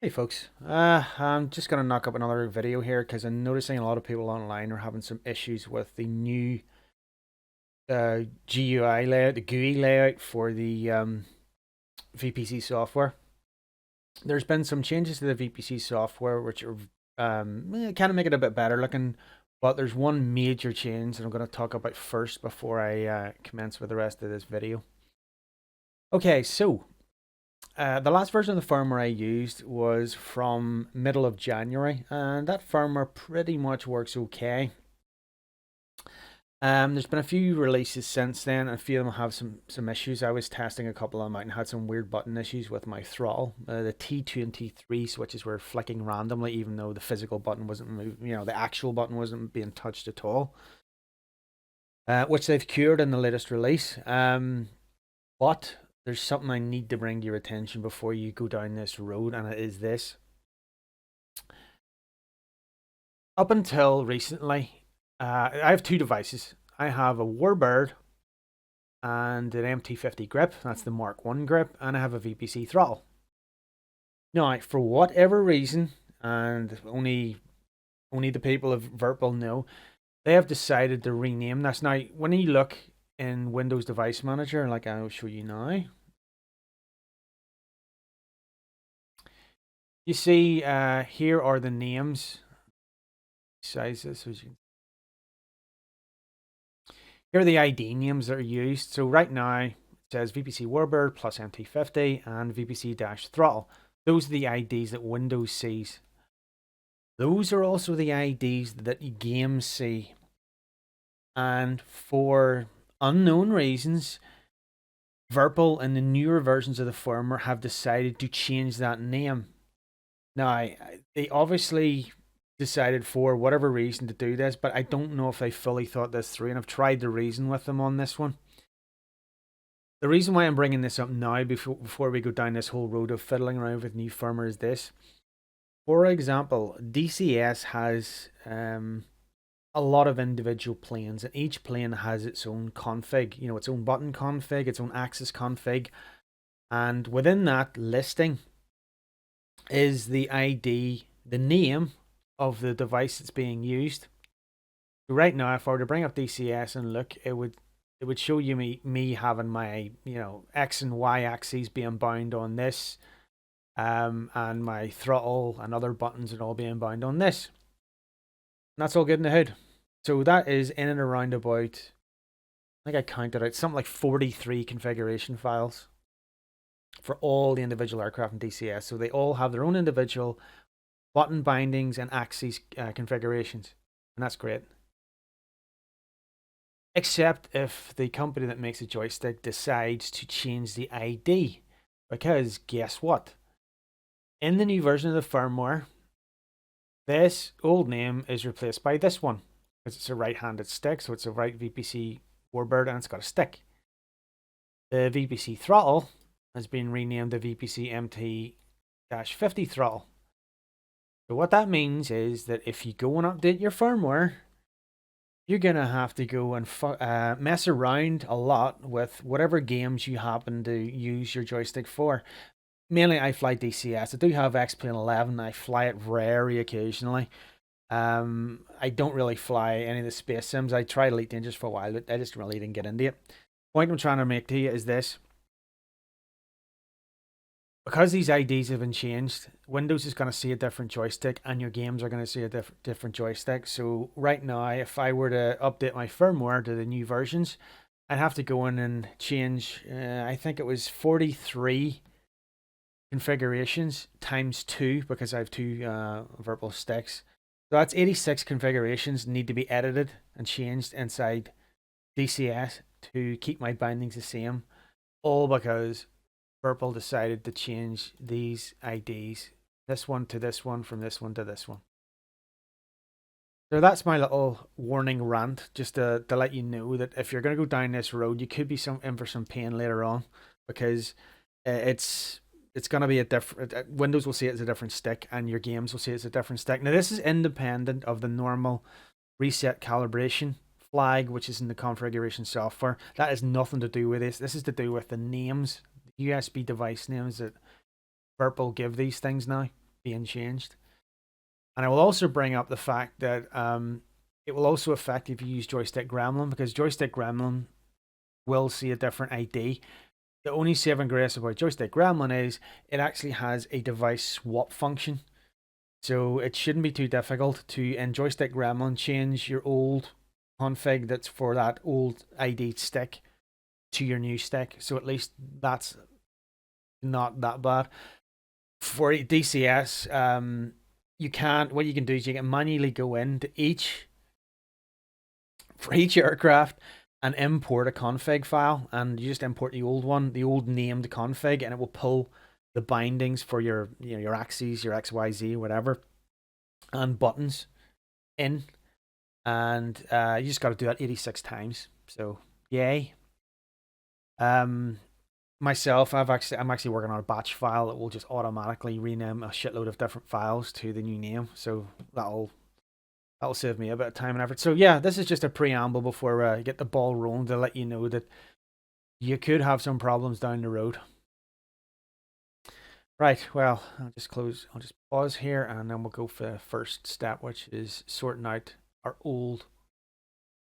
Hey folks, I'm just gonna knock up another video here because I'm noticing a lot of people online are having some issues with the new GUI layout, the GUI layout for the VPC software. There's been some changes to the VPC software which are kind of make it a bit better looking, but there's one major change that I'm going to talk about first before I commence with the rest of this video. Okay, so the last version of the firmware I used was from middle of January, and that firmware pretty much works okay. There's been a few releases since then, and a few of them have some issues. I was testing a couple of them out and had some weird button issues with my throttle. The T2 and T3 switches were flicking randomly, even though the physical button wasn't moving. The actual button wasn't being touched at all, which they've cured in the latest release. But there's something I need to bring to your attention before you go down this road, and it is this. Up until recently, I have two devices. I have a Warbird and an MT50 grip. That's the Mark 1 grip, and I have a VPC throttle. Now, for whatever reason, and only the people of Virpil know, they have decided to rename this. Now, when you look in Windows Device Manager, like I'll show you now, you see here are the names, sizes. Here are the ID names that are used. So right now it says VPC Warbird plus MT50 and VPC-throttle. Those are the IDs that Windows sees. Those are also the IDs that games see. And for unknown reasons, Virpil and the newer versions of the firmware have decided to change that name. Now, they obviously decided for whatever reason to do this, but I don't know if they fully thought this through, and I've tried to reason with them on this one. The reason why I'm bringing this up now before we go down this whole road of fiddling around with new firmware is this. For example, DCS has a lot of individual planes, and each plane has its own config, its own button config, its own axis config, and within that listing is the ID, the name of the device that's being used. So right now, if I were to bring up DCS and look, it would show you me having my X and Y axes being bound on this, and my throttle and other buttons are all being bound on this. And that's all good in the hood. So that is in and around about, I think I counted out something like 43 configuration files for all the individual aircraft in DCS. So they all have their own individual button bindings and axes configurations, and that's great. Except if the company that makes a joystick decides to change the ID, because guess what? In the new version of the firmware, this old name is replaced by this one, because it's a right-handed stick, so it's a right VPC Warbird and it's got a stick. The VPC throttle has been renamed the VPC MT-50 throttle. So what that means is that if you go and update your firmware, you're going to have to go and mess around a lot with whatever games you happen to use your joystick for. Mainly I fly DCS. I do have X-Plane 11. I fly it very occasionally. I don't really fly any of the space sims. I tried Elite Dangerous for a while, but I just really didn't get into it. The point I'm trying to make to you is this. Because these IDs have been changed, Windows is going to see a different joystick and your games are going to see a different joystick. So right now, if I were to update my firmware to the new versions, I'd have to go in and change, I think it was 43 configurations times 2 because I have two Virpil sticks. So that's 86 configurations need to be edited and changed inside DCS to keep my bindings the same, all because Virpil decided to change these IDs, this one to this one, from this one to this one. So that's my little warning rant, just to let you know that if you're going to go down this road, you could be in for some pain later on, because it's going to be a different. Windows will see it as a different stick, and your games will see it as a different stick. Now this is independent of the normal reset calibration flag, which is in the configuration software. That has nothing to do with this. This is to do with the names, USB device names that Virpil give these things now. being changed. And I will also bring up the fact that it will also affect if you use Joystick Gremlin, because Joystick Gremlin will see a different ID. The only saving grace about Joystick Gremlin is it actually has a device swap function. So it shouldn't be too difficult to, in Joystick Gremlin, change your old config that's for that old ID stick to your new stick. So at least that's not that bad. For DCS, what you can do is you can manually go into for each aircraft and import a config file, and you just import the old one, the old named config, and it will pull the bindings for your your axes, your XYZ, whatever, and buttons in, and you just got to do that 86 times. So yay. Myself, I'm actually working on a batch file that will just automatically rename a shitload of different files to the new name. So that'll save me a bit of time and effort. So yeah, this is just a preamble before I get the ball rolling to let you know that you could have some problems down the road. Right, well, I'll just pause here, and then we'll go for the first step, which is sorting out our old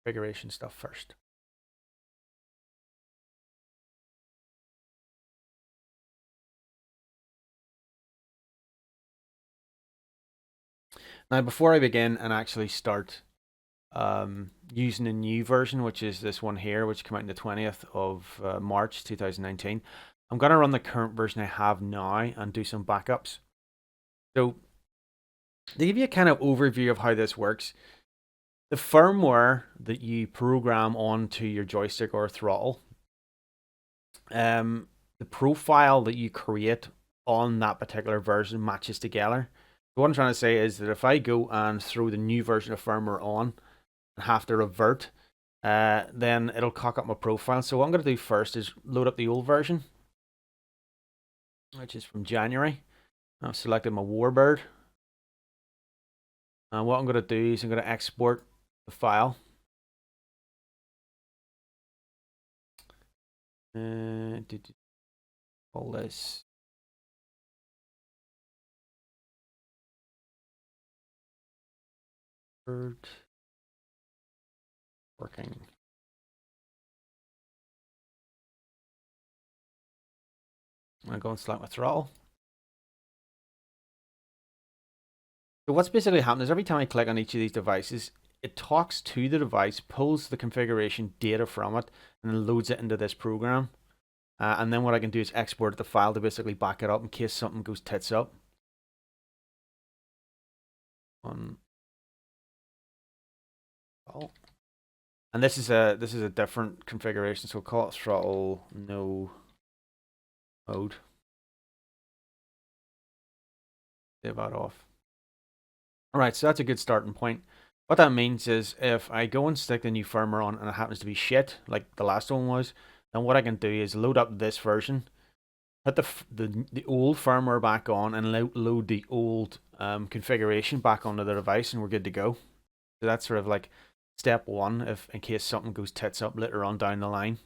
configuration stuff first. Now, before I begin and actually start using a new version, which is this one here, which came out on the 20th of March 2019, I'm going to run the current version I have now and do some backups. So to give you a kind of overview of how this works, the firmware that you program onto your joystick or throttle, the profile that you create on that particular version matches together. So what I'm trying to say is that if I go and throw the new version of firmware on and have to revert, then it'll cock up my profile. So what I'm going to do first is load up the old version, which is from January. I've selected my Warbird. And what I'm going to do is I'm going to export the file. Call this Word working. I'm going to go and select my throttle. So what's basically happening is every time I click on each of these devices, it talks to the device, pulls the configuration data from it, and then loads it into this program. And then what I can do is export the file to basically back it up in case something goes tits up. And this is a different configuration, so we'll call it throttle no mode. Save that off. Alright, so that's a good starting point. What that means is if I go and stick the new firmware on and it happens to be shit, like the last one was, then what I can do is load up this version, put the old firmware back on, and load the old configuration back onto the device, and we're good to go. So that's sort of like step one, if in case something goes tits up later on down the line.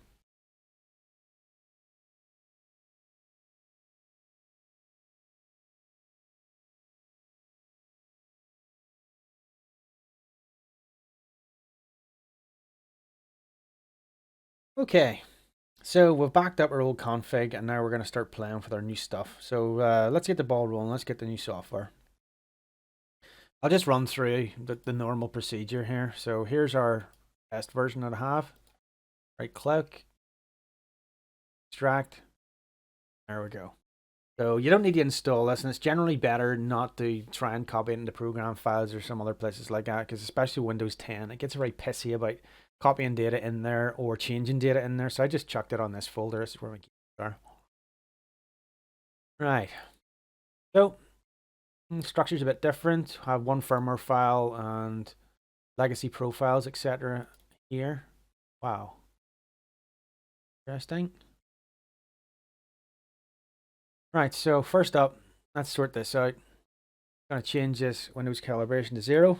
Okay, so we've backed up our old config, and now we're going to start playing with our new stuff. So let's get the ball rolling. Let's get the new software. I'll just run through the normal procedure here. So here's our test version that I have. Right click, extract. There we go. So you don't need to install this, and it's generally better not to try and copy it into program files or some other places like that, because especially Windows 10, it gets very pissy about copying data in there or changing data in there. So I just chucked it on this folder. This is where my keys are. Right. So structure's a bit different. I have one firmware file and legacy profiles, etc. here. Wow. Interesting. Right, so first up, let's sort this out. I'm going to change this Windows calibration to 0.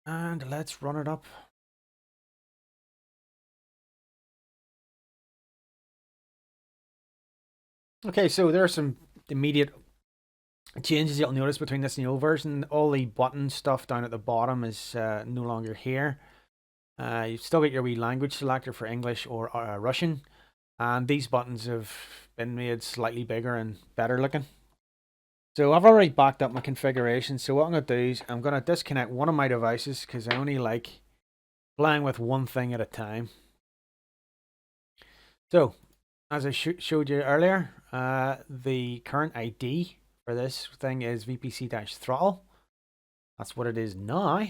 And let's run it up. Okay, so there are some immediate changes you'll notice between this and the old version. All the button stuff down at the bottom is no longer here. You've still got your wee language selector for English or Russian, and these buttons have been made slightly bigger and better looking. So I've already backed up my configuration, so what I'm going to do is I'm going to disconnect one of my devices because I only like playing with one thing at a time. So, as I showed you earlier, the current ID for this thing is VPC-throttle. That's what it is now.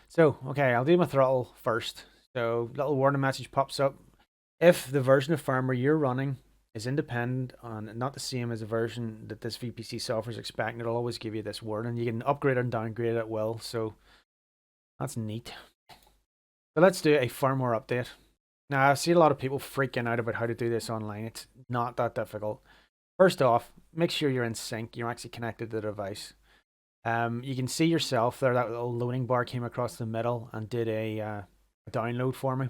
So, okay, I'll do my throttle first. So, little warning message pops up. If the version of firmware you're running is independent and not the same as the version that this VPC software is expecting, it'll always give you this warning. You can upgrade and downgrade at will, so that's neat. So let's do a firmware update. Now, I see a lot of people freaking out about how to do this online. It's not that difficult. First off, make sure you're in sync. You're actually connected to the device. You can see yourself there. That little loading bar came across the middle and did a download for me.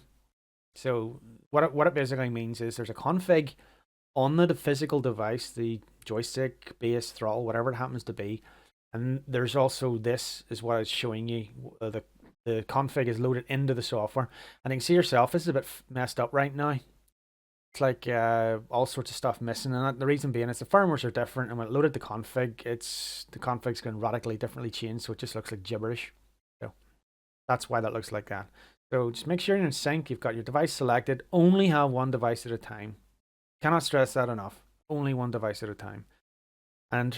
So what it basically means is there's a config on the physical device, the joystick, base, throttle, whatever it happens to be. And there's also this is what it's showing you. The config is loaded into the software. And you can see yourself, this is a bit messed up right now. It's like all sorts of stuff missing. And the reason being is the firmwares are different. And when it loaded the config, the config's going radically differently changed. So it just looks like gibberish. So that's why that looks like that. So just make sure you're in sync. You've got your device selected. Only have one device at a time. Cannot stress that enough. Only one device at a time. And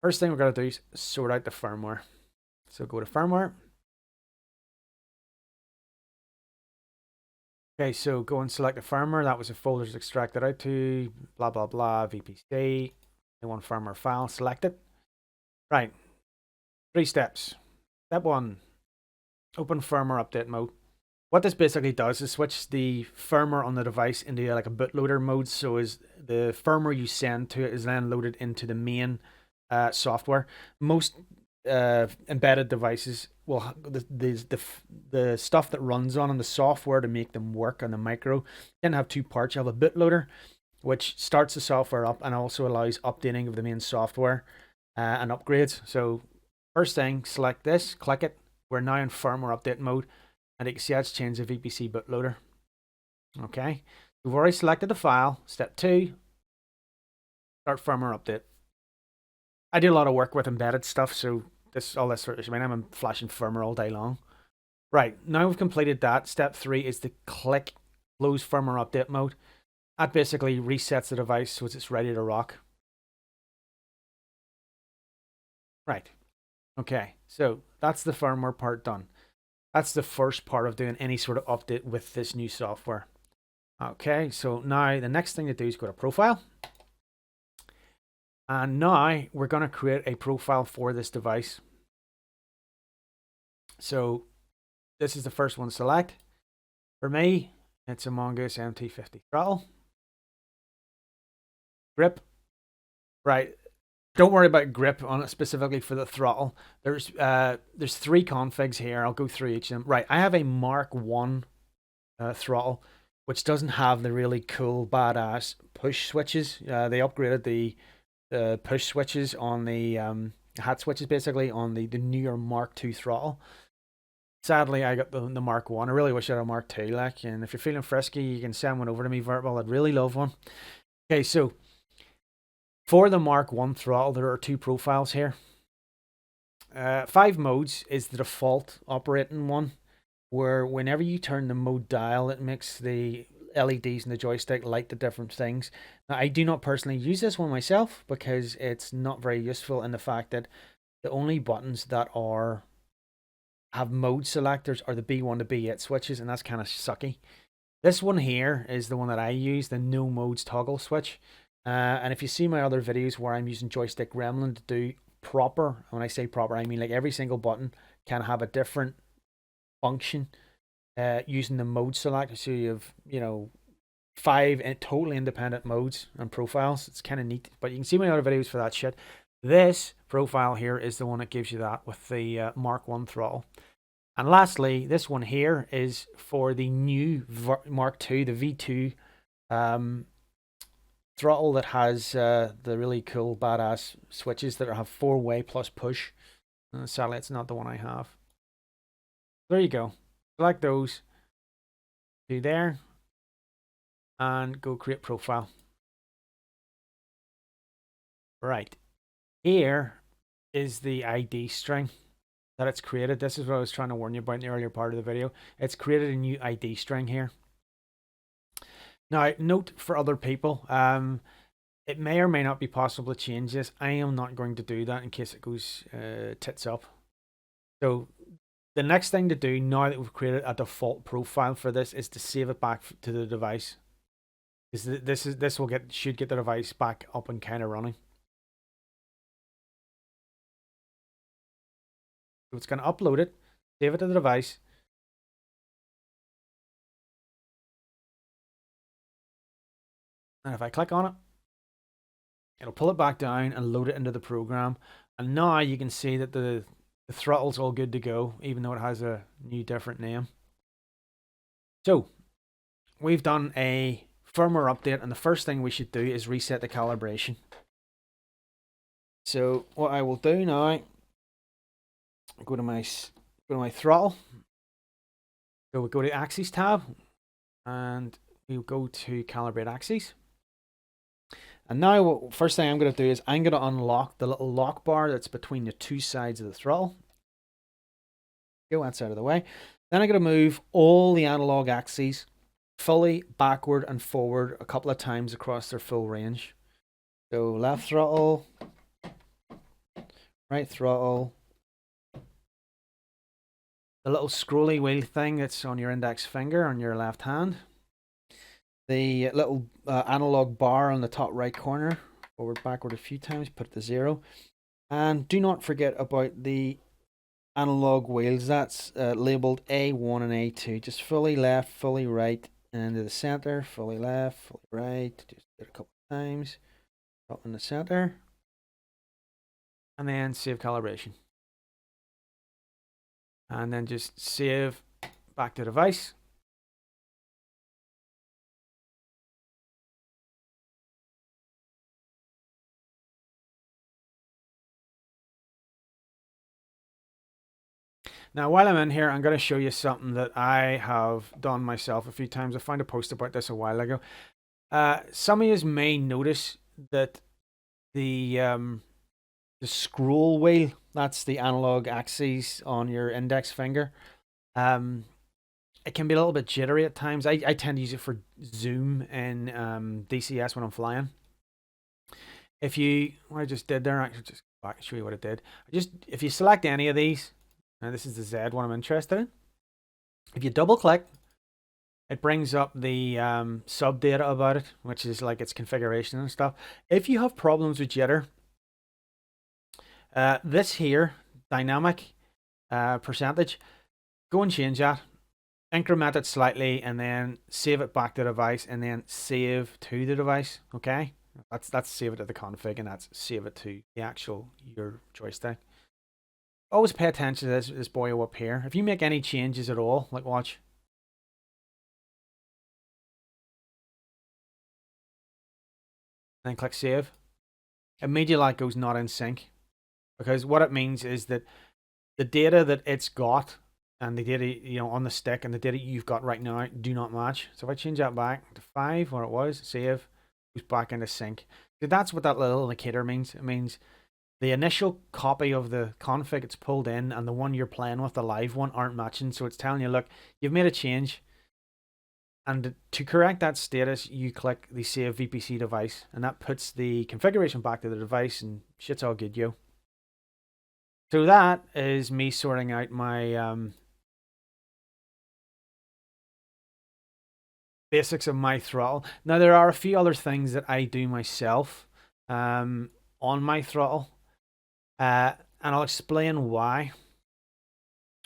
first thing we're going to do is sort out the firmware. So go to firmware. Okay, so go and select the firmware. That was the folders extracted out to, blah, blah, blah, VPC. The one firmware file, select it. Right, 3 steps. Step 1, open firmware update mode. What this basically does is switch the firmware on the device into like a bootloader mode. So is the firmware you send to it is then loaded into the main software. Most embedded devices will the stuff that runs on the software to make them work on the micro can have 2 parts. You have a bootloader, which starts the software up and also allows updating of the main software and upgrades. So first thing, select this, click it. We're now in firmware update mode, and you can see it's changed the VPC bootloader. Okay, we've already selected the file. Step 2, start firmware update. I do a lot of work with embedded stuff, so all this sort of, I'm flashing firmware all day long. Right, now we've completed that. Step 3 is to click close firmware update mode. That basically resets the device so it's ready to rock. Right, okay, so that's the firmware part done. That's the first part of doing any sort of update with this new software. Okay, so now the next thing to do is go to profile. And now we're going to create a profile for this device. So this is the first one to select. For me, it's a Mongoose MT50 throttle. Grip. Right. Don't worry about grip on it specifically for the throttle. There's 3 configs here. I'll go through each of them. Right. I have a Mark 1 throttle, which doesn't have the really cool, badass push switches. They upgraded the push switches on the hat switches basically on the newer Mark II throttle. Sadly, I got the Mark 1. I really wish I had a Mark 2, like, and if you're feeling frisky, you can send one over to me verbal. I'd really love one. Okay, so for the Mark 1 throttle, there are 2 profiles here. 5 modes is the default operating one, where whenever you turn the mode dial, it makes the LEDs in the joystick light the different things. Now, I do not personally use this one myself because it's not very useful in the fact that the only buttons that have mode selectors are the B1 to B8 switches, and that's kind of sucky. This one here is the one that I use, the no modes toggle switch. And if you see my other videos where I'm using Joystick Gremlin to do proper, when I say proper, I mean like every single button can have a different function using the mode selector. So you have, 5 totally independent modes and profiles. It's kind of neat, but you can see my other videos for that shit. This profile here is the one that gives you that with the Mark 1 throttle. And lastly, this one here is for the new Mark II, the V2 throttle that has the really cool badass switches that have 4-way plus push. Sadly, it's not the one I have. There you go. Select those. Do there. And go create profile. Right. Here is the ID string that it's created. This is what I was trying to warn you about in the earlier part of the video. It's created a new ID string here. Now, note for other people, it may or may not be possible to change this. I am not going to do that in case it goes tits up. So the next thing to do now that we've created a default profile for this is to save it back to the device. This should get the device back up and kind of running. So it's going to upload it, save it to the device. And if I click on it, it'll pull it back down and load it into the program. And now you can see that the throttle's all good to go, even though it has a new different name. So we've done a firmware update, and the first thing we should do is reset the calibration. So what I will do now, go to my throttle. So we go to axes tab, and we'll go to calibrate axes. And now, first thing I'm going to do is I'm going to unlock the little lock bar that's between the two sides of the throttle. Go that side of the way. Then I'm going to move all the analog axes fully backward and forward a couple of times across their full range. So left throttle, right throttle, the little scrolly wheel thing that's on your index finger on your left hand. The little analog bar on the top right corner, forward, backward a few times, put it to 0. And do not forget about the analog wheels. That's labeled A1 and A2. Just fully left, fully right, and into the center, fully left, fully right. Just do it a couple of times. Up in the center. And then save calibration. And then just save back to device. Now, while I'm in here, I'm going to show you something that I have done myself a few times. I found a post about this a while ago. Some of you may notice that the scroll wheel, that's the analog axis on your index finger, it can be a little bit jittery at times. I tend to use it for zoom in DCS when I'm flying. What I just did there, I should just go back and show you what it did. If you select any of these, now this is the Z one I'm interested in. If you double click, it brings up the sub data about it, which is like its configuration and stuff. If you have problems with jitter, this here, dynamic percentage, go and change that. Increment it slightly and then save it back to the device and then save to the device. Okay, that's save it to the config and that's save it to the actual your joystick. Always pay attention to this boy up here. If you make any changes at all, like watch. Then click save. Immediately it goes not in sync. Because what it means is that the data that it's got and the data on the stick and the data you've got right now do not match. So if I change that back to 5 where it was, save, goes back into sync. So that's what that little indicator means. It means the initial copy of the config it's pulled in and the one you're playing with, the live one, aren't matching. So it's telling you, look, you've made a change. And to correct that status, you click the Save VPC device. And that puts the configuration back to the device and shit's all good, yo. So that is me sorting out my basics of my throttle. Now, there are a few other things that I do myself on my throttle. And I'll explain why.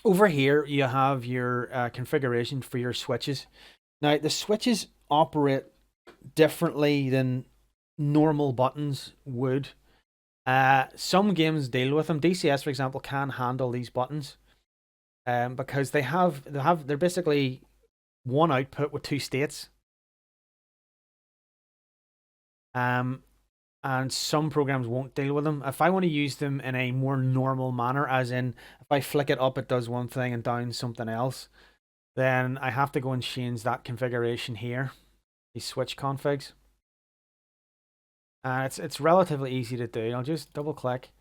Over here, you have your configuration for your switches. Now, the switches operate differently than normal buttons would. Some games deal with them. DCS, for example, can handle these buttons because they're basically one output with two states. And some programs won't deal with them. If I want to use them in a more normal manner, as in if I flick it up, it does one thing and down something else, then I have to go and change that configuration here, these switch configs. It's relatively easy to do. I'll just double click.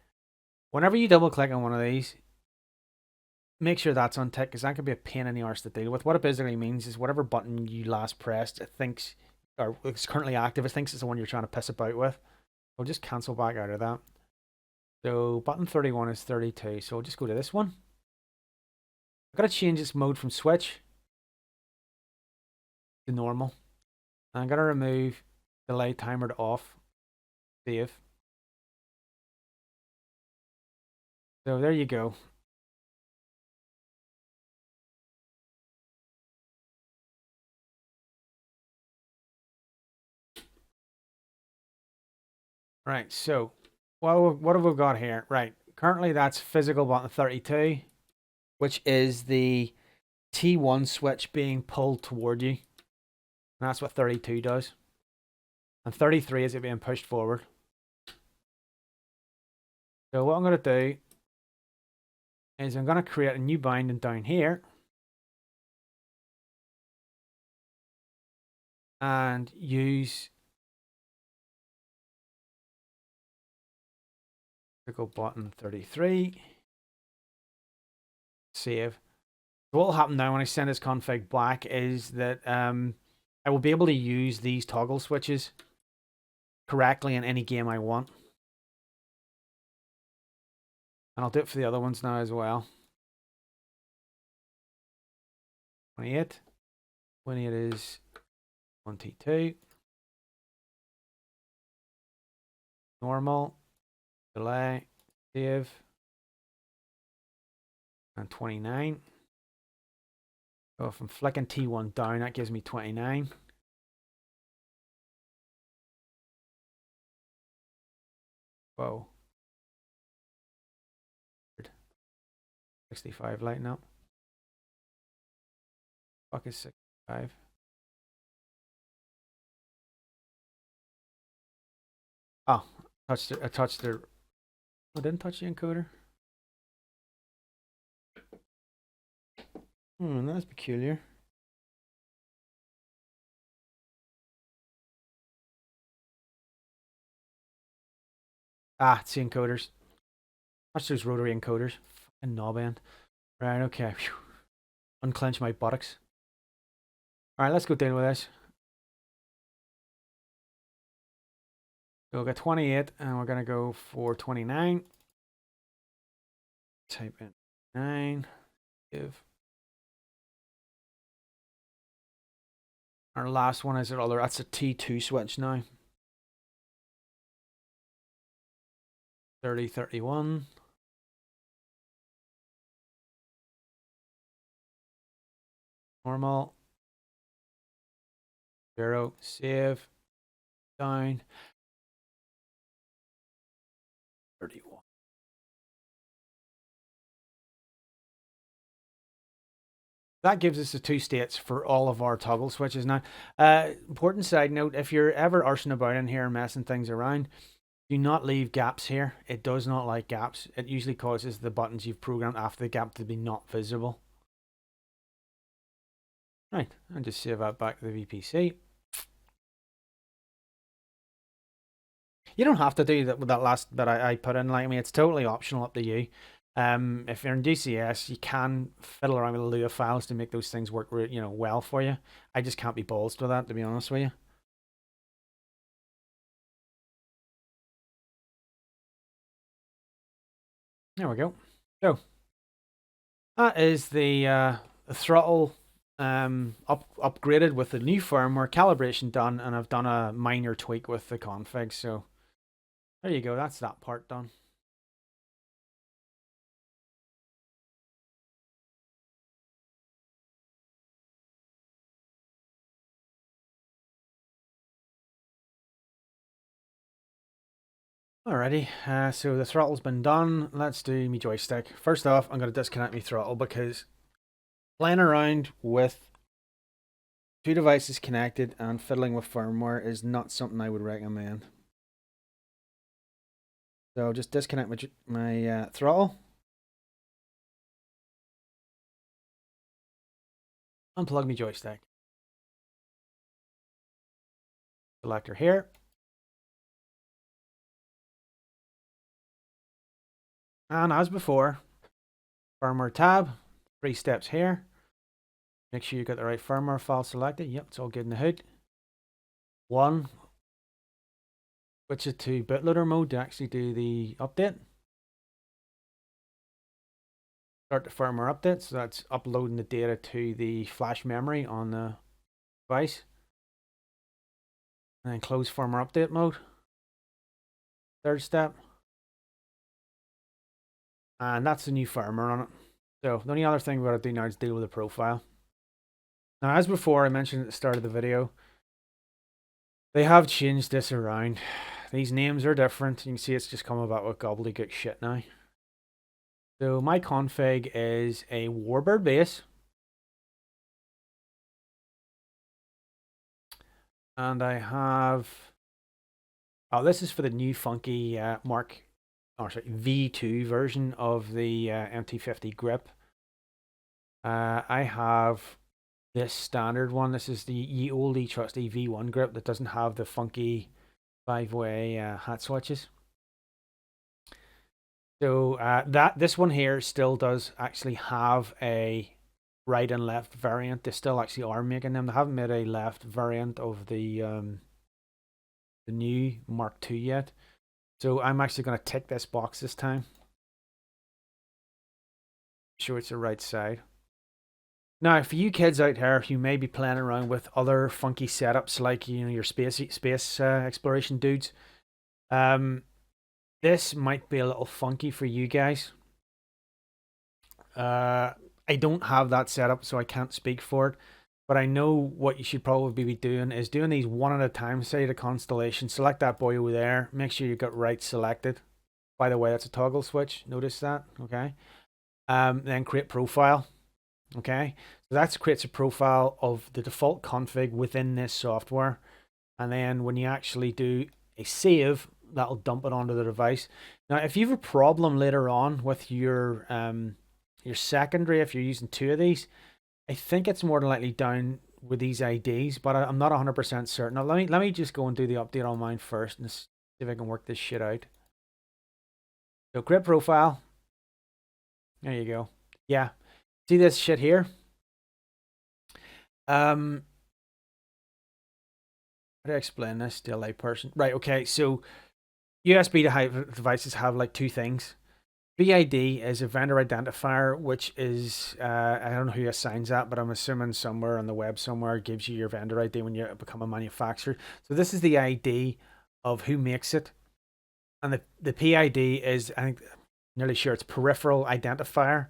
Whenever you double click on one of these, make sure that's unticked because that could be a pain in the arse to deal with. What it basically means is whatever button you last pressed, it thinks, or it's currently active, it thinks it's the one you're trying to piss about with. I'll just cancel back out of that. So button 31 is 32. So I'll just go to this one. I've got to change its mode from switch to normal. I'm going to remove delay timer to off. Save. So there you go. Right, so what have we got here? Right, currently that's physical button 32, which is the T1 switch being pulled toward you. And that's what 32 does. And 33 is it being pushed forward. So what I'm going to do is I'm going to create a new binding down here. And use physical button 33. Save. So what will happen now when I send this config back is that I will be able to use these toggle switches correctly in any game I want. And I'll do it for the other ones now as well. 28. 28 is 1T2. Normal. Delay. Save. And 29. So if I'm flicking T1 down, that gives me 29. Whoa. 65 lighting up. Fuck is 65. Oh, I touched the. I didn't touch the encoder. That's peculiar. Ah, it's the encoders. Watch those rotary encoders. Fucking knob end. Right, okay. Whew. Unclench my buttocks. Alright, let's go down with this. So we'll get 28 and we're gonna go for 29. Type in 9. Give. Our last one is our other. That's a T2 switch now. 30, 31. Normal. 0. Save. Down. 31. That gives us the two states for all of our toggle switches now. Important side note, if you're ever arsing about in here and messing things around, do not leave gaps here. It does not like gaps. It usually causes the buttons you've programmed after the gap to be not visible. Right, and just save that back to the VPC. You don't have to do that with that last bit I put in. Like, I mean, it's totally optional, up to you. If you're in DCS, you can fiddle around with the Lua files to make those things work, well for you. I just can't be balls with that, to be honest with you. There we go. So that is the throttle upgraded with the new firmware, calibration done, and I've done a minor tweak with the config. So there you go. That's that part done. Alrighty, so the throttle's been done. Let's do my joystick. First off, I'm going to disconnect my throttle because playing around with two devices connected and fiddling with firmware is not something I would recommend. So just disconnect my throttle. Unplug my joystick. Selector here. And as before, firmware tab, 3 steps here. Make sure you got the right firmware file selected. Yep, it's all good in the hood. 1, switch it to bootloader mode to actually do the update. Start the firmware update, so that's uploading the data to the flash memory on the device. And then close firmware update mode. 3rd step. And that's the new firmware on it. So the only other thing we got to do now is deal with the profile. Now, as before, I mentioned at the start of the video, they have changed this around. These names are different. You can see it's just come about with gobbledygook shit now. So my config is a Warbird base. And I have... Oh, this is for the new funky V2 version of the MT50 grip. I have this standard one. This is the ye olde trusty V1 grip that doesn't have the funky 5-way hat switches. So this one here still does actually have a right and left variant. They still actually are making them. They haven't made a left variant of the new Mark II yet. So I'm actually going to tick this box this time. Sure it's the right side. Now, for you kids out there who may be playing around with other funky setups like your space exploration dudes, this might be a little funky for you guys. I don't have that setup, so I can't speak for it. But I know what you should probably be doing is doing these one at a time. Say the constellation, select that boy over there. Make sure you got right selected. By the way, that's a toggle switch. Notice that, okay? Then create profile. Okay, so that creates a profile of the default config within this software, and then when you actually do a save, that'll dump it onto the device. Now, if you have a problem later on with your secondary, if you're using 2 of these, I think it's more than likely down with these IDs, but I'm not 100% certain. Now, let me just go and do the update on mine first and see if I can work this shit out. So create profile. There you go. Yeah. See this shit here? How do I explain this to a layperson? Right, okay, so USB devices have like 2 things. VID is a vendor identifier, which is, I don't know who assigns that, but I'm assuming somewhere on the web somewhere gives you your vendor ID when you become a manufacturer. So this is the ID of who makes it. And the PID is, I think, nearly sure it's peripheral identifier.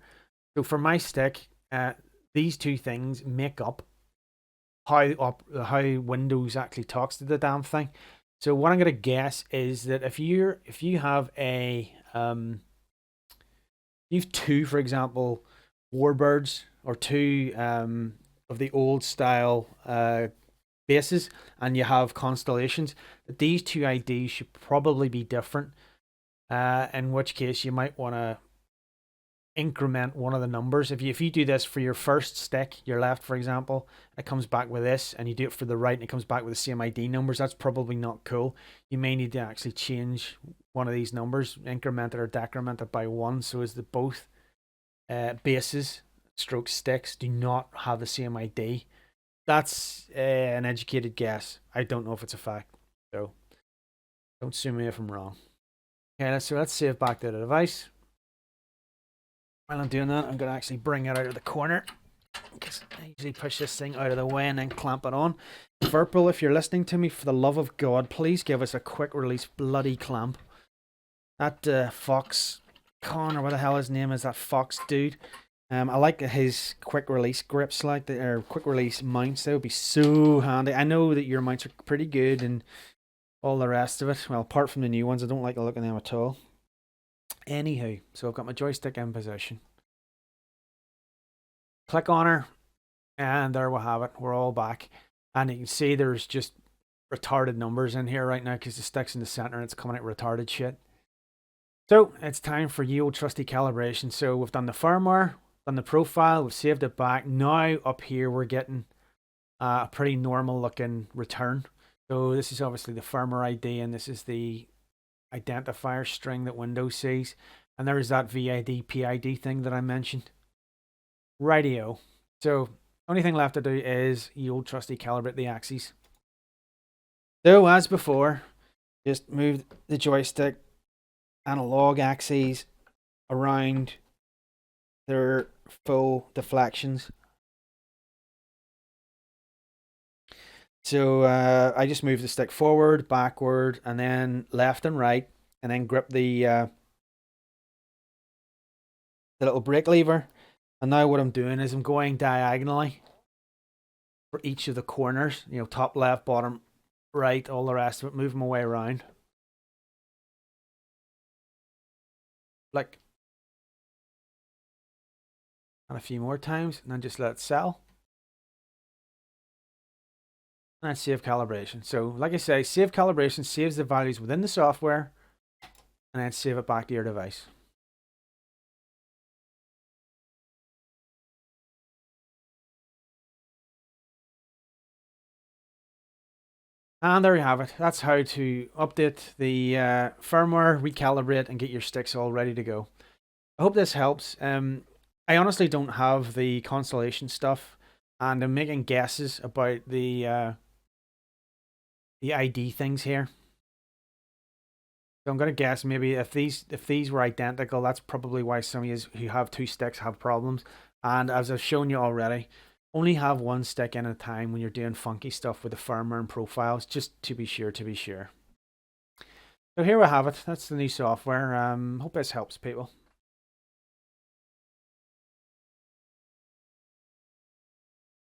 So for my stick, these 2 things make up how Windows actually talks to the damn thing. So what I'm gonna guess is that if you have a you have 2, for example, Warbirds or 2 of the old style bases, and you have constellations, these 2 IDs should probably be different. In which case you might want to increment one of the numbers. If you do this for your first stick, your left, for example, it comes back with this, and you do it for the right and it comes back with the same ID numbers, that's probably not cool. You may need to actually change one of these numbers, increment it or decrement it by 1, so as that both bases stroke sticks do not have the same ID. That's an educated guess. I don't know if it's a fact, so don't sue me if I'm wrong. Okay, let's save back to the device. While I'm doing that, I'm going to actually bring it out of the corner, because I usually push this thing out of the way and then clamp it on. Virpil, if you're listening to me, for the love of God, please give us a quick release bloody clamp. That Fox Con, or what the hell his name is, that Fox dude. I like his quick release grips, like or quick release mounts. That would be so handy. I know that your mounts are pretty good and all the rest of it. Well, apart from the new ones, I don't like the look of them at all. Anywho, so I've got my joystick in position. Click on her. And there we have it. We're all back. And you can see there's just retarded numbers in here right now because the stick's in the center and it's coming out retarded shit. So it's time for ye old trusty calibration. So we've done the firmware, done the profile, we've saved it back. Now up here we're getting a pretty normal looking return. So this is obviously the firmware ID and this is the identifier string that Windows sees. And there is that VID PID thing that I mentioned. Rightio. So only thing left to do is ye old trusty calibrate the axes. So as before, just move the joystick analog axes around their full deflections. So I just move the stick forward, backward, and then left and right, and then grip the little brake lever. And now what I'm doing is I'm going diagonally for each of the corners, you know, top, left, bottom, right, all the rest of it, move my way around. Like, and a few more times, and then just let it sell. And save calibration. So like I say, save calibration saves the values within the software and then save it back to your device. And there you have it. That's how to update the firmware, recalibrate, and get your sticks all ready to go. I hope this helps. I honestly don't have the Constellation stuff, and I'm making guesses about the ID things here. So I'm gonna guess maybe if these were identical, that's probably why some of you who have two sticks have problems. And as I've shown you already, only have one stick in at a time when you're doing funky stuff with the firmware and profiles, just to be sure. So here we have it. That's the new software. Hope this helps people.